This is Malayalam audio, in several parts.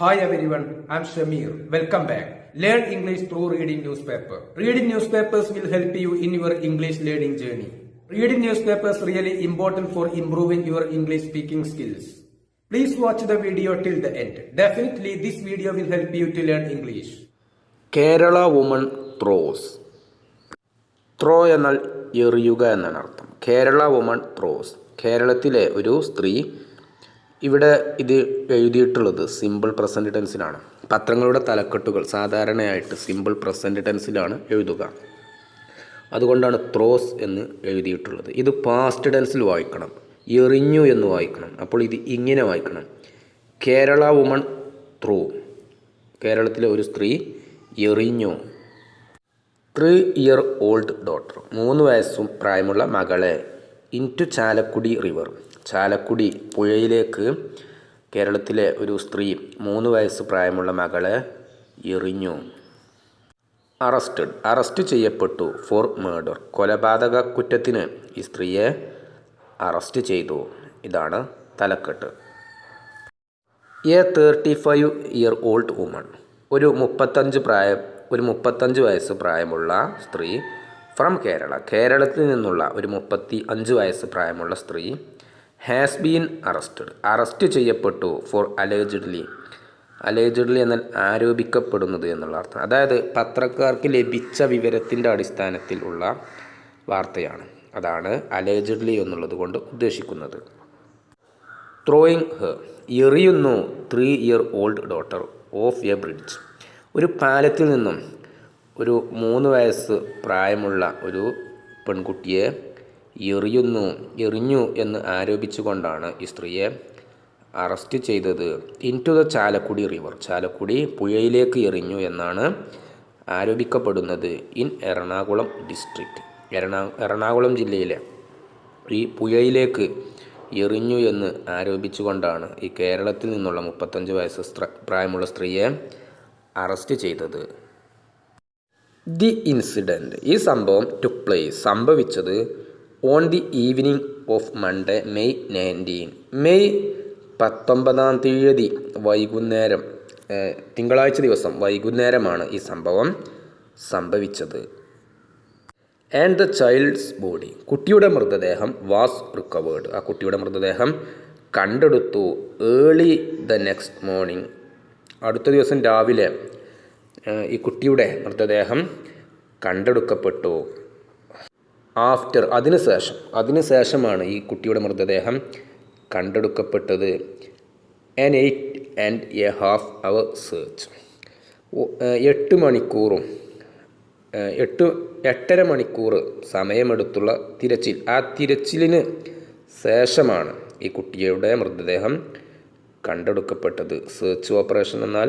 Hi everyone, I'm Shamir. Welcome back. Learn English through reading newspaper. Reading newspapers will help you in your English learning journey. Reading newspapers really important for improving your English speaking skills. Please watch the video till the end. Definitely this video will help you to learn English. Kerala woman throws. Throw എന്നാൽ എറിയുക എന്നാണ് അർത്ഥം. Kerala woman throws. കേരളത്തിലെ ഒരു സ്ത്രീ. ഇവിടെ ഇത് എഴുതിയിട്ടുള്ളത് സിമ്പിൾ പ്രസൻറ്റ് ടെൻസിലാണ്. പത്രങ്ങളുടെ തലക്കെട്ടുകൾ സാധാരണയായിട്ട് സിമ്പിൾ പ്രസൻറ്റ് ടെൻസിലാണ് എഴുതുക. അതുകൊണ്ടാണ് ത്രോസ് എന്ന് എഴുതിയിട്ടുള്ളത്. ഇത് പാസ്റ്റ് ടെൻസിൽ വായിക്കണം, എറിഞ്ഞു എന്ന് വായിക്കണം. അപ്പോൾ ഇത് ഇങ്ങനെ വായിക്കണം: കേരള വുമൺ ത്രൂ. കേരളത്തിലെ ഒരു സ്ത്രീ എറിഞ്ഞു. 3-year-old daughter. 3 വയസ്സും പ്രായമുള്ള മകളെ ഇൻറ്റു ചാലക്കുടി റിവർ. ചാലക്കുടി പുഴയിലേക്ക് കേരളത്തിലെ ഒരു സ്ത്രീ 3 വയസ്സ് പ്രായമുള്ള മകളെ എറിഞ്ഞു. അറസ്റ്റ് ചെയ്യപ്പെട്ടു. For murder. കൊലപാതക കുറ്റത്തിന് ഈ സ്ത്രീയെ അറസ്റ്റ് ചെയ്തു. ഇതാണ് തലക്കെട്ട്. A 35-year-old woman. ഒരു 35 വയസ്സ് പ്രായമുള്ള സ്ത്രീ ഫ്രം കേരള. കേരളത്തിൽ നിന്നുള്ള ഒരു 35 വയസ്സ് പ്രായമുള്ള സ്ത്രീ ഹാസ് ബീൻ അറസ്റ്റ് ചെയ്യപ്പെട്ടു. ഫോർ അലേജ്ഡ്ലി എന്നാൽ ആരോപിക്കപ്പെടുന്നത് എന്നുള്ള അർത്ഥം. അതായത് പത്രക്കാർക്ക് ലഭിച്ച വിവരത്തിൻ്റെ അടിസ്ഥാനത്തിൽ ഉള്ള വാർത്തയാണ്. അതാണ് അലേജ്ഡ്ലി എന്നുള്ളത് കൊണ്ട് ഉദ്ദേശിക്കുന്നത്. Throwing her. എറിയുന്നു 3-year-old daughter off a bridge. ഒരു പാലത്തിൽ നിന്നും ഒരു 3 വയസ്സ് പ്രായമുള്ള ഒരു പെൺകുട്ടിയെ എറിഞ്ഞു എന്ന് ആരോപിച്ചുകൊണ്ടാണ് ഈ സ്ത്രീയെ അറസ്റ്റ് ചെയ്തത്. Into the Chalakudy river. Chalakudy പുഴയിലേക്ക് എറിഞ്ഞു എന്നാണ് ആരോപിക്കപ്പെടുന്നത്. In Ernakulam district. എറണാകുളം ജില്ലയിലെ ഈ പുഴയിലേക്ക് എറിഞ്ഞു എന്ന് ആരോപിച്ചുകൊണ്ടാണ് ഈ കേരളത്തിൽ നിന്നുള്ള 35 വയസ്സ് പ്രായമുള്ള സ്ത്രീയെ അറസ്റ്റ് ചെയ്തത്. The incident. ഈ സംഭവം ടുക്ക് പ്ലേസ്. സംഭവിച്ചത് on the evening of Monday May 19. May 19 വൈകുന്നേരം, തിങ്കളാഴ്ച ദിവസം വൈകുന്നേരമാണ് ഈ സംഭവം സംഭവിച്ചത്. And the child's body. കുട്ടിയുടെ മൃതദേഹം വാസ് റിക്കവേർഡ്. ആ കുട്ടിയുടെ മൃതദേഹം കണ്ടെടുത്തു. Early the next morning. അടുത്ത ദിവസം രാവിലെ ഈ കുട്ടിയുടെ മൃതദേഹം കണ്ടെടുക്കപ്പെട്ടു. ആഫ്റ്റർ. അതിനുശേഷമാണ് ഈ കുട്ടിയുടെ മൃതദേഹം കണ്ടെടുക്കപ്പെട്ടത്. An 8.5 hour search. 8.5 മണിക്കൂർ സമയമെടുത്തുള്ള തിരച്ചിൽ. ആ തിരച്ചിലിന് ശേഷമാണ് ഈ കുട്ടിയുടെ മൃതദേഹം കണ്ടെടുക്കപ്പെട്ടത്. സെർച്ച് ഓപ്പറേഷൻ എന്നാൽ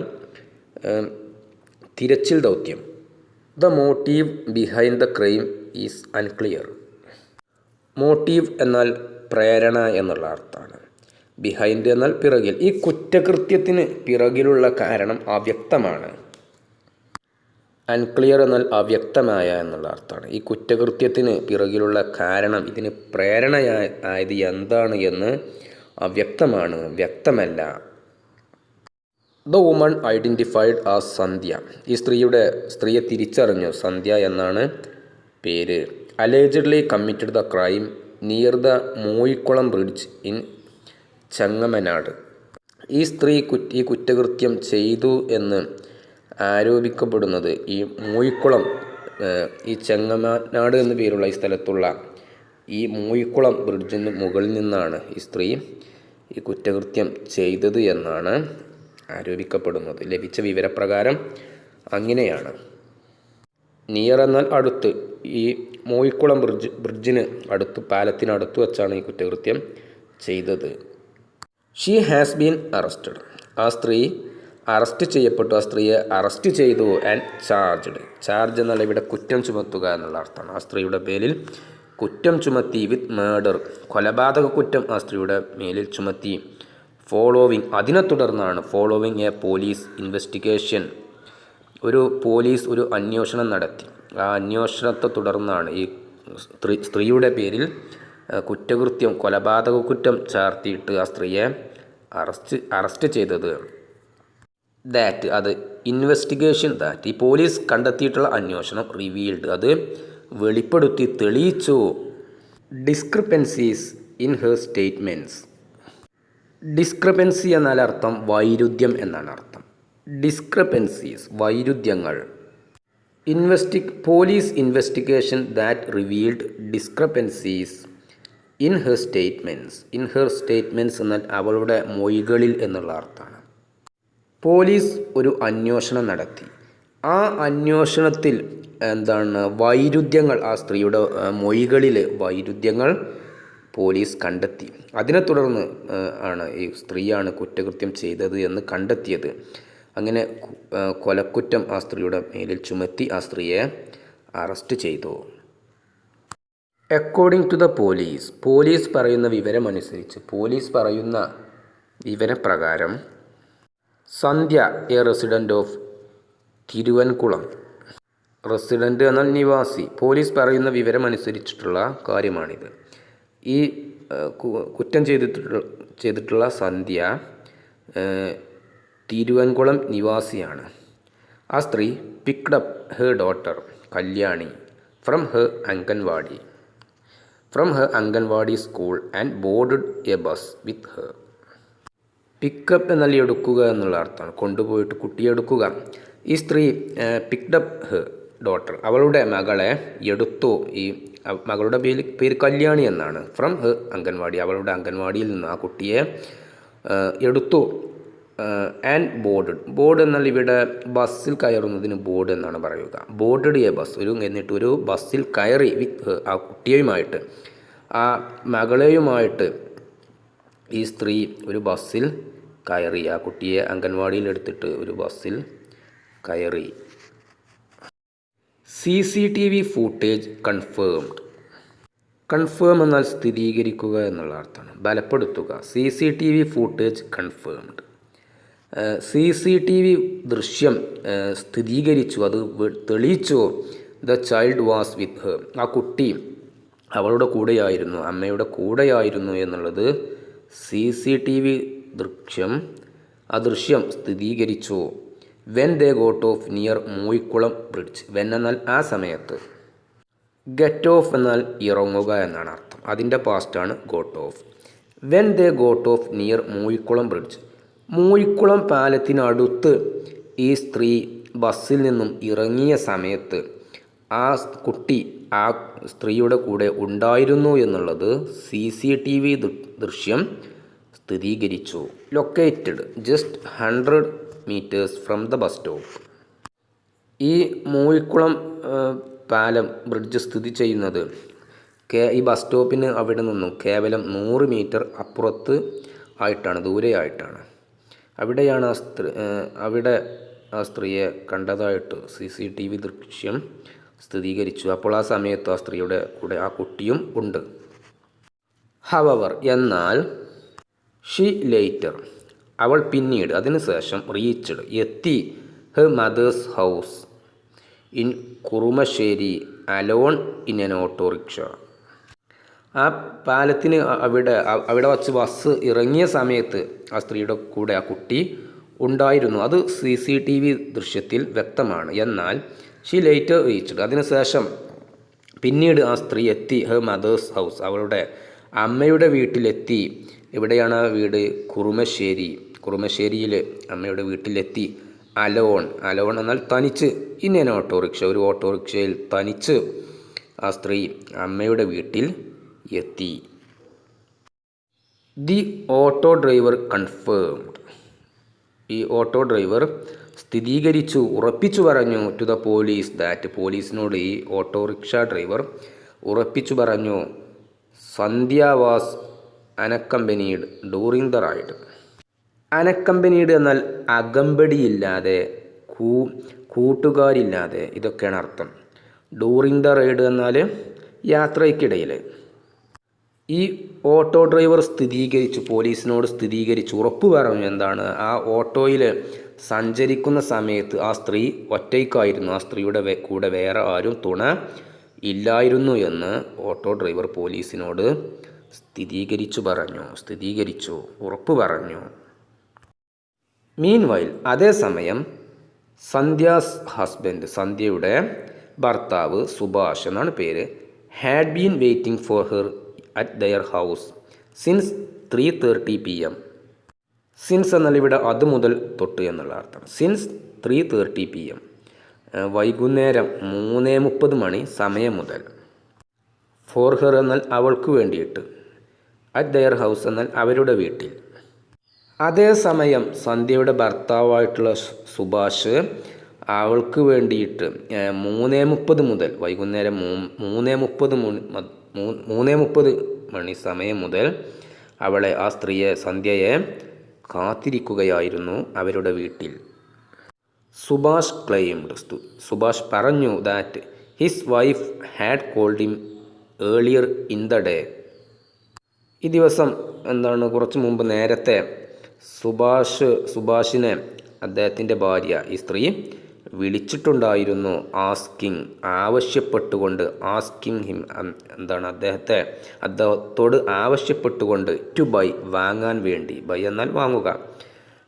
തിരച്ചിൽ ദൗത്യം. The motive behind the crime is unclear. Motive എന്നാൽ പ്രേരണ എന്നുള്ള അർത്ഥമാണ്. ബിഹൈൻഡ് എന്നാൽ പിറകിൽ. ഈ കുറ്റകൃത്യത്തിന് പിറകിലുള്ള കാരണം അവ്യക്തമാണ്. അൺക്ലിയർ എന്നാൽ അവ്യക്തമായ എന്നുള്ള അർത്ഥമാണ്. ഈ കുറ്റകൃത്യത്തിന് പിറകിലുള്ള കാരണം, ഇതിന് പ്രേരണയായത് എന്താണ് എന്ന് അവ്യക്തമാണ്, വ്യക്തമല്ല. The woman identified as Sandhya. ഈ സ്ത്രീയെ തിരിച്ചറിഞ്ഞു. സന്ധ്യ എന്നാണ് പേര്. Allegedly committed the crime near the Moozhikkulam bridge in Chengamanad. ഈ സ്ത്രീ ഈ കുറ്റകൃത്യം ചെയ്തു എന്ന് ആരോപിക്കപ്പെടുന്നത് ഈ മൂയിക്കുളം, ഈ ചെങ്ങമനാട് എന്ന പേരുള്ള ഈ സ്ഥലത്തുള്ള ഈ മൂയിക്കുളം ബ്രിഡ്ജിന് മുകളിൽ നിന്നാണ് ഈ സ്ത്രീ ഈ കുറ്റകൃത്യം ചെയ്തത് എന്നാണ് ആരോപിക്കപ്പെടുന്നത്. ലഭിച്ച വിവരപ്രകാരം അങ്ങനെയാണ്. നിയർ എന്നാൽ അടുത്ത്. ഈ മൂയിക്കുളം ബ്രിഡ്ജിന് അടുത്ത്, പാലത്തിനടുത്ത് വച്ചാണ് ഈ കുറ്റകൃത്യം ചെയ്തത്. She has been arrested. ആ സ്ത്രീ അറസ്റ്റ് ചെയ്യപ്പെട്ടു. ആ സ്ത്രീയെ അറസ്റ്റ് ചെയ്തു. ആൻഡ് ചാർജ് എന്നാൽ ഇവിടെ കുറ്റം ചുമത്തുക എന്നുള്ള അർത്ഥമാണ്. ആ സ്ത്രീയുടെ പേരിൽ കുറ്റം ചുമത്തി. വിത്ത് മർഡർ. കൊലപാതക കുറ്റം ആ സ്ത്രീയുടെ മേലിൽ ചുമത്തി. ഫോളോവിങ്. അതിനെ തുടർന്നാണ്. Following A police investigation. Police ഒരു അന്വേഷണം നടത്തി. ആ അന്വേഷണത്തെ തുടർന്നാണ് ഈ സ്ത്രീയുടെ പേരിൽ കൊലപാതക കുറ്റം ചാർത്തിയിട്ട് ആ സ്ത്രീയെ അറസ്റ്റ് ചെയ്തത്. ദാറ്റ് അത് ഇൻവെസ്റ്റിഗേഷൻ ദാറ്റ് ഈ പോലീസ് കണ്ടെത്തിയിട്ടുള്ള അന്വേഷണം റിവീൽഡ് അത് വെളിപ്പെടുത്തി തെളിയിച്ചു discrepancies in her statements. Discrepancy എന്നാൽ അർത്ഥം വൈരുദ്ധ്യം എന്നാണ് അർത്ഥം. ഡിസ്ക്രിപ്പൻസീസ് വൈരുദ്ധ്യങ്ങൾ. Police investigation that revealed discrepancies in her statements. In her statements എന്നാൽ അവളുടെ മൊഴികളിൽ എന്നുള്ള അർത്ഥമാണ്. പോലീസ് ഒരു അന്വേഷണം നടത്തി. ആ അന്വേഷണത്തിൽ വൈരുദ്ധ്യങ്ങൾ, ആ സ്ത്രീയുടെ മൊഴികളിൽ വൈരുദ്ധ്യങ്ങൾ പോലീസ് കണ്ടെത്തി. അതിനെ തുടർന്ന് ആണ് ഈ സ്ത്രീയാണ് കുറ്റകൃത്യം ചെയ്തത് എന്ന് കണ്ടെത്തിയത്. അങ്ങനെ കൊലക്കുറ്റം ആ സ്ത്രീയുടെ മേലിൽ ചുമത്തി ആ സ്ത്രീയെ അറസ്റ്റ് ചെയ്തു. According to the police, police പറയുന്ന വിവരമനുസരിച്ച്, പോലീസ് പറയുന്ന വിവരപ്രകാരം Sandhya a resident of Thiruvankulam, resident എന്നാൽ നിവാസി, പോലീസ് പറയുന്ന വിവരമനുസരിച്ചിട്ടുള്ള കാര്യമാണിത്. ഈ കുറ്റം ചെയ്തിട്ടുള്ള സന്ധ്യ തിരുവൻകുളം നിവാസിയാണ്. ആ സ്ത്രീ picked up her daughter Kalyani from her anganwadi school and boarded A bus with her. Pickup എന്നാൽ എടുക്കുക എന്നുള്ള അർത്ഥമാണ്, കൊണ്ടുപോയിട്ട് കുട്ടിയെ എടുക്കുക. ഈ സ്ത്രീ പിക്ഡ് അപ്പ് ഹെർ ഡോട്ടർ, അവളുടെ മകളെ എടുത്തു. ഈ മകളുടെ പേര് കല്യാണി എന്നാണ്. ഫ്രം ഹെർ അംഗൻവാടി, അവളുടെ അംഗൻവാടിയിൽ നിന്ന് ആ കുട്ടിയെ എടുത്തു. ആൻഡ് ബോർഡ് എന്നാൽ ഇവിടെ ബസ്സിൽ കയറുന്നതിന് ബോർഡ് എന്നാണ് പറയുക. ബോർഡഡ് എ ബസ്, എന്നിട്ട് ഒരു ബസ്സിൽ കയറി വിത്ത് ആ കുട്ടിയുമായിട്ട്, ആ മകളെയുമായിട്ട് ഈ സ്ത്രീ ഒരു ബസ്സിൽ കയറി. ആ കുട്ടിയെ അംഗൻവാടിയിൽ എടുത്തിട്ട് ഒരു ബസ്സിൽ കയറി. CCTV footage confirmed. കൺഫേം എന്നാൽ സ്ഥിരീകരിക്കുക എന്നുള്ള അർത്ഥമാണ്, ബലപ്പെടുത്തുക. CCTV footage confirmed. CCTV ദൃശ്യം സ്ഥിരീകരിച്ചു, അത് തെളിയിച്ചു. The child was with her, ആ കുട്ടി അവളുടെ കൂടെയായിരുന്നു, അമ്മയുടെ കൂടെയായിരുന്നു എന്നുള്ളത് CCTV ദൃശ്യം സ്ഥിരീകരിച്ചു. When they got off near Moozhikkulam bridge. When എന്നാൽ ആ സമയത്ത്. ഗെറ്റ് ഓഫ് എന്നാൽ ഇറങ്ങുക എന്നാണ് അർത്ഥം, അതിൻ്റെ പാസ്റ്റാണ് got off. When they got off near Moozhikkulam bridge, Moozhikkulam പാലത്തിനടുത്ത് ഈ സ്ത്രീ ബസ്സിൽ നിന്നും ഇറങ്ങിയ സമയത്ത് ആ കുട്ടി ആ സ്ത്രീയുടെ കൂടെ ഉണ്ടായിരുന്നു എന്നുള്ളത് CCTV ദൃശ്യം സ്ഥിരീകരിച്ചു. Located just 100 meters from the bus stop. ഈ മൂയിക്കുളം പാലം ബ്രിഡ്ജ് സ്ഥിതി ചെയ്യുന്നത് ഈ ബസ് സ്റ്റോപ്പിന് അവിടെ നിന്നും കേവലം 100 മീറ്റർ അപ്പുറത്ത് ആയിട്ടാണ്, ദൂരെയായിട്ടാണ്. അവിടെയാണ് അവിടെ ആ സ്ത്രീയെ കണ്ടതായിട്ട് CCTV ദൃശ്യം സ്ഥിരീകരിച്ചു. അപ്പോൾ ആ സമയത്ത് ആ സ്ത്രീയുടെ കൂടെ ആ കുട്ടിയും ഉണ്ട്. ഹവവർ എന്നാൽ ഷീ ലേറ്റർ, അവൾ പിന്നീട്, അതിനുശേഷം റീച്ച്ഡ് എത്തി, her mother's house in Kurumassery alone in an autorickshaw. ആ പാലത്തിന് അവിടെ വച്ച് ബസ് ഇറങ്ങിയ സമയത്ത് ആ സ്ത്രീയുടെ കൂടെ ആ കുട്ടി ഉണ്ടായിരുന്നു. അത് CCTV ദൃശ്യത്തിൽ വ്യക്തമാണ്. എന്നാൽ ഷീ ലേറ്റർ റീച്ച്ഡ്, അതിനുശേഷം പിന്നീട് ആ സ്ത്രീ എത്തി, ഹെർ മദേഴ്സ് ഹൗസ്, അവളുടെ അമ്മയുടെ വീട്ടിലെത്തി. എവിടെയാണ് ആ വീട്? കുറുമശ്ശേരിയിൽ അമ്മയുടെ വീട്ടിലെത്തി. അലോൺ എന്നാൽ തനിച്ച്. ഇൻ എൻ ഓട്ടോറിക്ഷ, ഒരു ഓട്ടോറിക്ഷയിൽ തനിച്ച് ആ സ്ത്രീ അമ്മയുടെ വീട്ടിൽ എത്തി. ദി ഓട്ടോ ഡ്രൈവർ കൺഫേംഡ്, ഈ ഓട്ടോ ഡ്രൈവർ സ്ഥിരീകരിച്ചു, ഉറപ്പിച്ചു പറഞ്ഞു. ടു ദ പോലീസ് ദാറ്റ്, പോലീസിനോട് ഈ ഓട്ടോറിക്ഷ ഡ്രൈവർ ഉറപ്പിച്ചു പറഞ്ഞു. സന്ധ്യ വാസ് അനക്കമ്പനീഡ് ഡ്യൂറിങ് ദ റൈഡ്. അനക്കമ്പനീഡ് എന്നാൽ അകമ്പടിയില്ലാതെ, കൂട്ടുകാരില്ലാതെ, ഇതൊക്കെയാണ് അർത്ഥം. ഡ്യൂറിങ് ദ റൈഡ് എന്നാൽ യാത്രയ്ക്കിടയിൽ. ഈ ഓട്ടോ ഡ്രൈവർ പോലീസിനോട് സ്ഥിരീകരിച്ചു, ഉറപ്പ് പറഞ്ഞു. എന്താണ്? ആ ഓട്ടോയിൽ സഞ്ചരിക്കുന്ന സമയത്ത് ആ സ്ത്രീ ഒറ്റയ്ക്കായിരുന്നു, ആ സ്ത്രീയുടെ കൂടെ വേറെ ആരും തുണ ഇല്ലായിരുന്നു എന്ന് ഓട്ടോ ഡ്രൈവർ പോലീസിനോട് സ്ഥിരീകരിച്ചു, ഉറപ്പ് പറഞ്ഞു. മീൻവൈൽ അതേസമയം സന്ധ്യാസ് ഹസ്ബൻഡ് സന്ധ്യയുടെ ഭർത്താവ് സുഭാഷ് എന്നാണ് പേര് had been waiting for her at there house since 3:30 PM. Since എന്നാൽ ഇവിടെ അത് മുതൽ തൊട്ട് എന്നുള്ള അർത്ഥം. സിൻസ് 3:30 PM വൈകുന്നേരം 3:30 മണി സമയം മുതൽ. ഫോർ ഹെർ എന്നാൽ അവൾക്ക് വേണ്ടിയിട്ട്. അറ്റ് ദയർ ഹൗസ് എന്നാൽ അവരുടെ വീട്ടിൽ. അതേസമയം സന്ധ്യയുടെ ഭർത്താവായിട്ടുള്ള സുഭാഷ് അവൾക്ക് വേണ്ടിയിട്ട് 3:30 മുതൽ വൈകുന്നേരം 3:30 മണി സമയം മുതൽ അവളെ ആ സ്ത്രീയെ സന്ധ്യയെ കാത്തിരിക്കുകയായിരുന്നു അവരുടെ വീട്ടിൽ. സുഭാഷ് ക്ലെയിംഡ് സുഭാഷ് പറഞ്ഞു that his wife had called him earlier in the day. ഈ ദിവസം കുറച്ച് മുമ്പ് നേരത്തെ സുഭാഷിനെ അദ്ദേഹത്തിൻ്റെ ഭാര്യ ഈ സ്ത്രീ വിളിച്ചിട്ടുണ്ടായിരുന്നു. ആവശ്യപ്പെട്ടുകൊണ്ട് ഹിം അദ്ദേഹത്തോട് ആവശ്യപ്പെട്ടുകൊണ്ട് ടു ബൈ വാങ്ങാൻ വേണ്ടി. ബൈ എന്നാൽ വാങ്ങുക.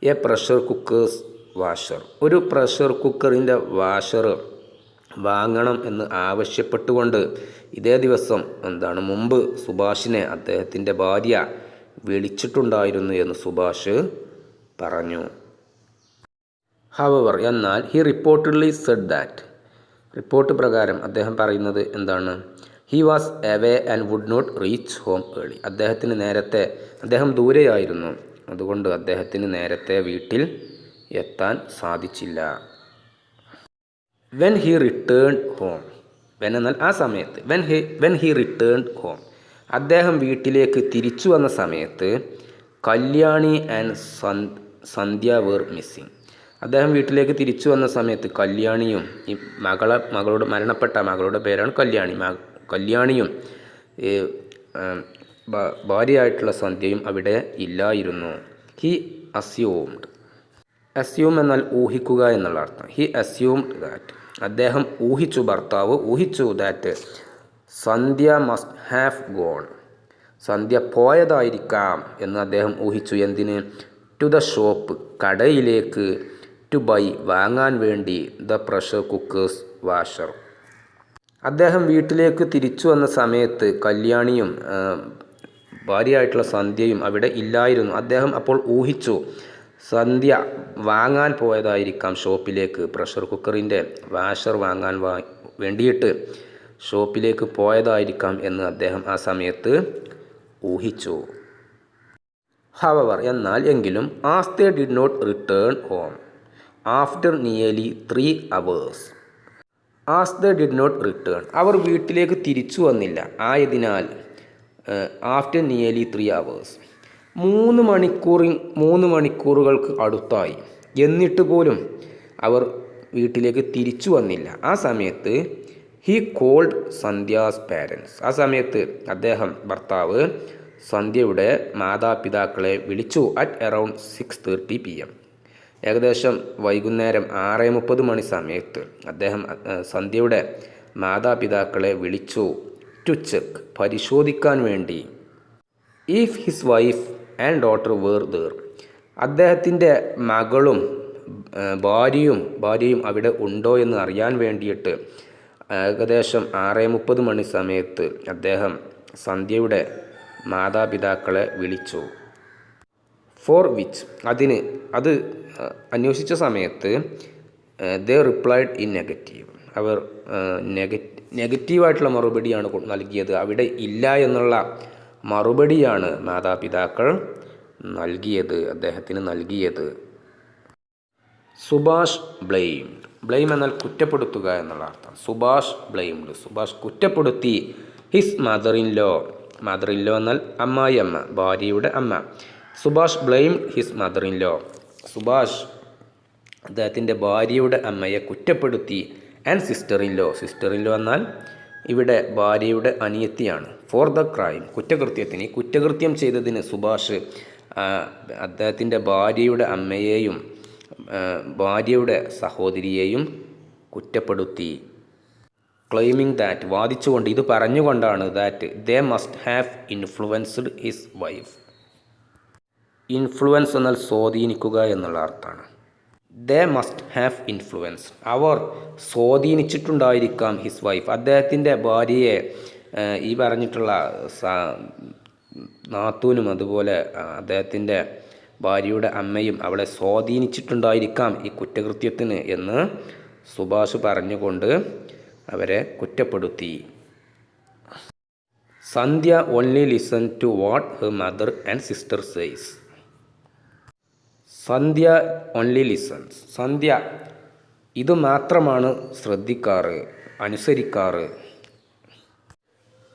എ പ്രഷർ കുക്കേഴ്സ് വാഷർ ഒരു പ്രഷർ കുക്കറിൻ്റെ വാഷർ വാങ്ങണം എന്ന് ആവശ്യപ്പെട്ടുകൊണ്ട് ഇതേ ദിവസം മുമ്പ് സുഭാഷിനെ അദ്ദേഹത്തിൻ്റെ ഭാര്യ വിളിച്ചിട്ടുണ്ടായിരുന്നു എന്ന് സുഭാഷ് പറഞ്ഞു. ഹവവർ എന്നാൽ he reportedly said that report പ്രകാരം അദ്ദേഹം പറയുന്നത് he was away and would not reach home early. അദ്ദേഹം ദൂരെയായിരുന്നു, അതുകൊണ്ട് അദ്ദേഹത്തിന് നേരത്തെ വീട്ടിൽ എത്താൻ സാധിച്ചില്ല. When he return home when എന്നാൽ ആ സമയത്ത്. വെൻ ഹി റിട്ടേൺ ഹോം അദ്ദേഹം വീട്ടിലേക്ക് തിരിച്ചു വന്ന സമയത്ത് Kalyani and Sandhya were missing. അദ്ദേഹം വീട്ടിലേക്ക് തിരിച്ചു വന്ന സമയത്ത് കല്യാണിയും ഈ മരണപ്പെട്ട മകളുടെ പേരാണ് കല്യാണിയും ഭാര്യയായിട്ടുള്ള സന്ധ്യയും അവിടെ ഇല്ലായിരുന്നു. ഹി അസ്യൂം എന്നാൽ ഊഹിക്കുക എന്നുള്ള അർത്ഥം. ഹി അസ്യൂംഡ് ദാറ്റ് അദ്ദേഹം ഭർത്താവ് ഊഹിച്ചു that Sandhya must have gone Sandhya പോയതായിരിക്കാം എന്ന് അദ്ദേഹം ഊഹിച്ചു. എന്തിന്? ടു ദ ഷോപ്പ് കടയിലേക്ക്. ടു ബൈ വാങ്ങാൻ വേണ്ടി. The pressure cooker's washer. അദ്ദേഹം വീട്ടിലേക്ക് തിരിച്ചു വന്ന സമയത്ത് കല്യാണിയും ഭാര്യയായിട്ടുള്ള സന്ധ്യയും അവിടെ ഇല്ലായിരുന്നു. അദ്ദേഹം അപ്പോൾ ഊഹിച്ചു സന്ധ്യ വാങ്ങാൻ പോയതായിരിക്കാം ഷോപ്പിലേക്ക്. പ്രഷർ കുക്കറിൻ്റെ വാഷർ വാങ്ങാൻ വേണ്ടിയിട്ട് ഷോപ്പിലേക്ക് പോയതായിരിക്കാം എന്ന് അദ്ദേഹം ആ സമയത്ത് ഊഹിച്ചു. ഹവവർ എന്നാൽ എങ്കിലും as they did not return home after nearly 3 hours. As they did not return അവർ വീട്ടിലേക്ക് തിരിച്ചു വന്നില്ല. ആയതിനാൽ ആഫ്റ്റർ നിയർലി 3 hours 3 മണിക്കൂറുകൾക്ക് അടുത്തായി. എന്നിട്ട് പോലും അവർ വീട്ടിലേക്ക് തിരിച്ചു വന്നില്ല. ആ സമയത്ത് ഹി കോൾഡ് സന്ധ്യാസ് പാരൻസ്. ആ സമയത്ത് ഭർത്താവ് സന്ധ്യയുടെ മാതാപിതാക്കളെ വിളിച്ചു. അറ്റ് അറൗണ്ട് 6:30 PM ഏകദേശം വൈകുന്നേരം 6:30 മണി സമയത്ത് അദ്ദേഹം സന്ധ്യയുടെ മാതാപിതാക്കളെ വിളിച്ചു. ടു ചെക്ക് പരിശോധിക്കാൻ വേണ്ടി. If his wife and daughter were there അദ്ദേഹത്തിൻ്റെ മകളും ഭാര്യയും അവിടെ ഉണ്ടോ എന്ന് അറിയാൻ വേണ്ടിയിട്ട് ഏകദേശം 6:30 മണി സമയത്ത് അദ്ദേഹം സന്ധ്യയുടെ മാതാപിതാക്കളെ വിളിച്ചു. ഫോർ വിച്ച് അത് അന്വേഷിച്ച സമയത്ത് ദേ റിപ്ലൈഡ് ഇൻ നെഗറ്റീവ്. അവർ നെഗറ്റീവായിട്ടുള്ള മറുപടിയാണ് നൽകിയത്. അവിടെ ഇല്ല എന്നുള്ള മറുപടിയാണ് മാതാപിതാക്കൾ അദ്ദേഹത്തിന് നൽകിയത്. സുഭാഷ് ബ്ലെയിം എന്നാൽ കുറ്റപ്പെടുത്തുക എന്നുള്ള അർത്ഥം. സുഭാഷ് കുറ്റപ്പെടുത്തി ഹിസ് മദർ ഇൻ ലോ എന്നാൽ അമ്മായിയമ്മ, ഭാര്യയുടെ അമ്മ. Subhash blame his mother in law Subhash അദ്ദേഹത്തിൻ്റെ ഭാര്യയുടെ അമ്മയെ കുറ്റപ്പെടുത്തി. ആൻഡ് സിസ്റ്റർ ഇൻ ലോ എന്നാൽ ഇവിടെ ഭാര്യയുടെ അനിയത്തിയാണ്. ഫോർ ദ ക്രൈം കുറ്റകൃത്യം ചെയ്തതിന് സുഭാഷ് അദ്ദേഹത്തിൻ്റെ ഭാര്യയുടെ അമ്മയെയും ഭാര്യയുടെ സഹോദരിയെയും കുറ്റപ്പെടുത്തി. ക്ലെയിമിങ് ദാറ്റ് വാദിച്ചുകൊണ്ട്, ഇത് പറഞ്ഞുകൊണ്ടാണ് that they must have influenced his wife influence എന്നാൽ സ്വാധീനിക്കുക എന്നുള്ള അർത്ഥമാണ്. ദേ മസ്റ്റ് ഹാവ് ഇൻഫ്ലുവൻസ്, അവർ സ്വാധീനിച്ചിട്ടുണ്ടായിരിക്കാം ഹിസ് വൈഫ്, അദ്ദേഹത്തിൻ്റെ ഭാര്യയെ, ഈ പറഞ്ഞിട്ടുള്ള നാത്തൂനും അതുപോലെ അദ്ദേഹത്തിൻ്റെ ഭാര്യയുടെ അമ്മയും അവളെ സ്വാധീനിച്ചിട്ടുണ്ടായിരിക്കാം ഈ കുറ്റകൃത്യത്തിന് എന്ന് സുഭാഷ് പറഞ്ഞുകൊണ്ട് അവരെ കുറ്റപ്പെടുത്തി. Sandhya only listen to what her mother and sister says. Sandhya only listens, Sandhya ഇത് മാത്രമാണ് ശ്രദ്ധിക്കാറ്, അനുസരിക്കാറ്.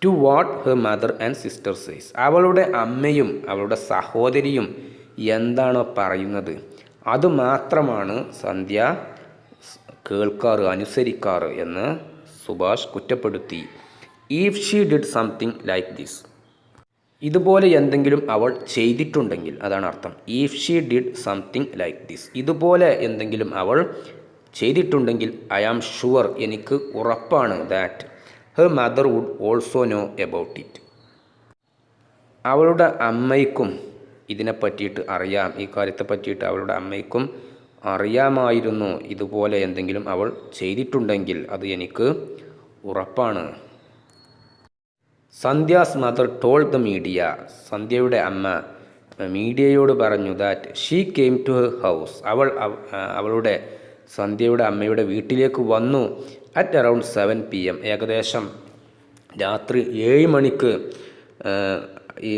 To what her mother and sister says, അവളുടെ അമ്മയും അവളുടെ സഹോദരിയും എന്താണോ പറയുന്നത് അത് മാത്രമാണ് സന്ധ്യ കേൾക്കാറ്, അനുസരിക്കാറ് എന്ന് സുഭാഷ് കുറ്റപ്പെടുത്തി. If she did something like this, ഇതുപോലെ എന്തെങ്കിലും അവൾ ചെയ്തിട്ടുണ്ടെങ്കിൽ, അതാണ് അർത്ഥം. If she did something like this, ഇതുപോലെ എന്തെങ്കിലും അവൾ ചെയ്തിട്ടുണ്ടെങ്കിൽ ഐ ആം ഷുവർ, എനിക്ക് ഉറപ്പാണ്, that her mother would also know about it, അവളുടെ അമ്മയ്ക്കും ഇതിനെ പറ്റിയിട്ട് അറിയാം, ഈ കാര്യത്തെ പറ്റിയിട്ട് അവളുടെ അമ്മയ്ക്കും അറിയാമായിരുന്നു. ഇതുപോലെ എന്തെങ്കിലും അവൾ ചെയ്തിട്ടുണ്ടെങ്കിൽ അത് എനിക്ക് ഉറപ്പാണ്. Sandhya's mother told the media, സന്ധ്യയുടെ അമ്മ മീഡിയയോട് പറഞ്ഞു that she came to her house, അവളുടെ സന്ധ്യയുടെ അമ്മയുടെ വീട്ടിലേക്ക് വന്നു അറ്റ് അറൗണ്ട് 7 PM, ഏകദേശം രാത്രി 7 മണിക്ക്. ഈ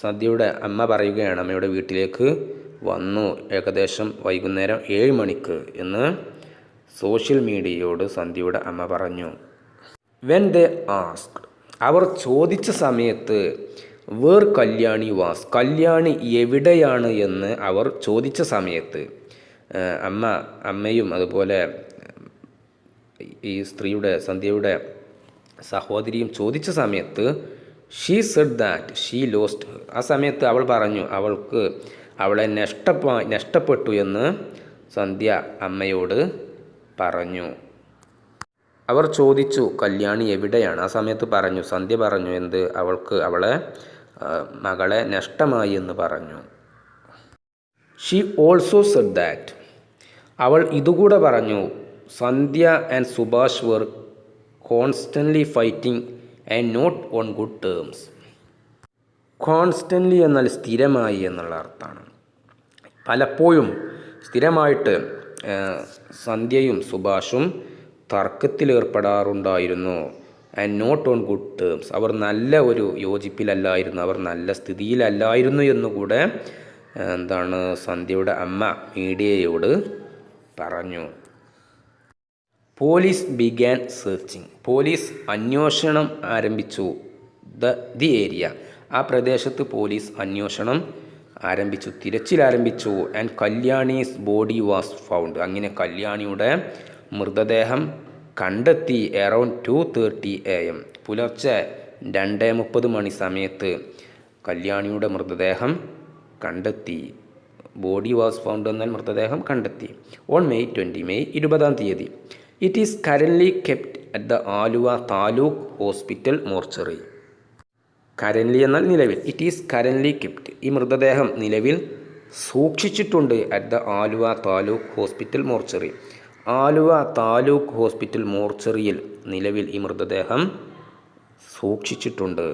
സന്ധ്യയുടെ അമ്മ പറയുകയാണ് അമ്മയുടെ വീട്ടിലേക്ക് വന്നു ഏകദേശം വൈകുന്നേരം 7 മണിക്ക് എന്ന് സോഷ്യൽ മീഡിയയോട് സന്ധ്യയുടെ അമ്മ പറഞ്ഞു. വെൻ ദേ ആസ്ക്ഡ്, അവർ ചോദിച്ച സമയത്ത് വേർ കല്യാണി വാസ്, കല്യാണി എവിടെയാണ് എന്ന് അവർ ചോദിച്ച സമയത്ത് അമ്മയും അതുപോലെ ഈ സ്ത്രീയുടെ സന്ധ്യയുടെ സഹോദരിയും ചോദിച്ച സമയത്ത് she said that she lost, ആ സമയത്ത് അവൾ പറഞ്ഞു അവളെ നഷ്ടപ്പെട്ടു എന്ന് സന്ധ്യ അമ്മയോട് പറഞ്ഞു. അവർ ചോദിച്ചു കല്യാണി എവിടെയാണ്, ആ സമയത്ത് പറഞ്ഞു, സന്ധ്യ പറഞ്ഞു എന്ത്, അവളെ മകളെ നഷ്ടമായി എന്ന് പറഞ്ഞു. ഷീ ഓൾസോ സെഡ് ദാറ്റ്, അവൾ ഇതുകൂടെ പറഞ്ഞു, Sandhya and Subhash were constantly fighting and not on good terms. Constantly എന്നാൽ സ്ഥിരമായി എന്നുള്ള അർത്ഥമാണ്. പലപ്പോഴും സ്ഥിരമായിട്ട് സന്ധ്യയും സുഭാഷും തർക്കത്തിലേർപ്പെടാറുണ്ടായിരുന്നു. And not on good terms, അവർ നല്ല ഒരു യോജിപ്പിലല്ലായിരുന്നു, അവർ നല്ല സ്ഥിതിയിലല്ലായിരുന്നു എന്നുകൂടെ സന്ധ്യയുടെ അമ്മ മീഡിയയോട് പറഞ്ഞു. പോലീസ് ബിഗാൻ സെർച്ചിങ്, പോലീസ് അന്വേഷണം ആരംഭിച്ചു. ദി ഏരിയ, ആ പ്രദേശത്ത് പോലീസ് അന്വേഷണം ആരംഭിച്ചു, തിരച്ചിൽ ആരംഭിച്ചു. And Kalyani's body was found, അങ്ങനെ കല്യാണിയുടെ മൃതദേഹം കണ്ടെത്തി. അറൗണ്ട് 2:30 AM, പുലർച്ചെ 2:30 മണി സമയത്ത് കല്യാണിയുടെ മൃതദേഹം കണ്ടെത്തി. ബോഡി വാസ് ഫൗണ്ട് എന്നാൽ മൃതദേഹം കണ്ടെത്തി. ഓൺ മെയ് 20 തീയതി. It is currently kept at the Aluva taluk hospital mortuary. Currently എന്നാൽ നിലവിൽ. ഇറ്റ് ഈസ് കറൻലി കെപ്റ്റ്, ഈ മൃതദേഹം നിലവിൽ സൂക്ഷിച്ചിട്ടുണ്ട്. At the Aluva taluk hospital mortuary, Aluva taluk hospital മോർച്ചറിയിൽ നിലവിൽ ഈ മൃതദേഹം സൂക്ഷിച്ചിട്ടുണ്ട്.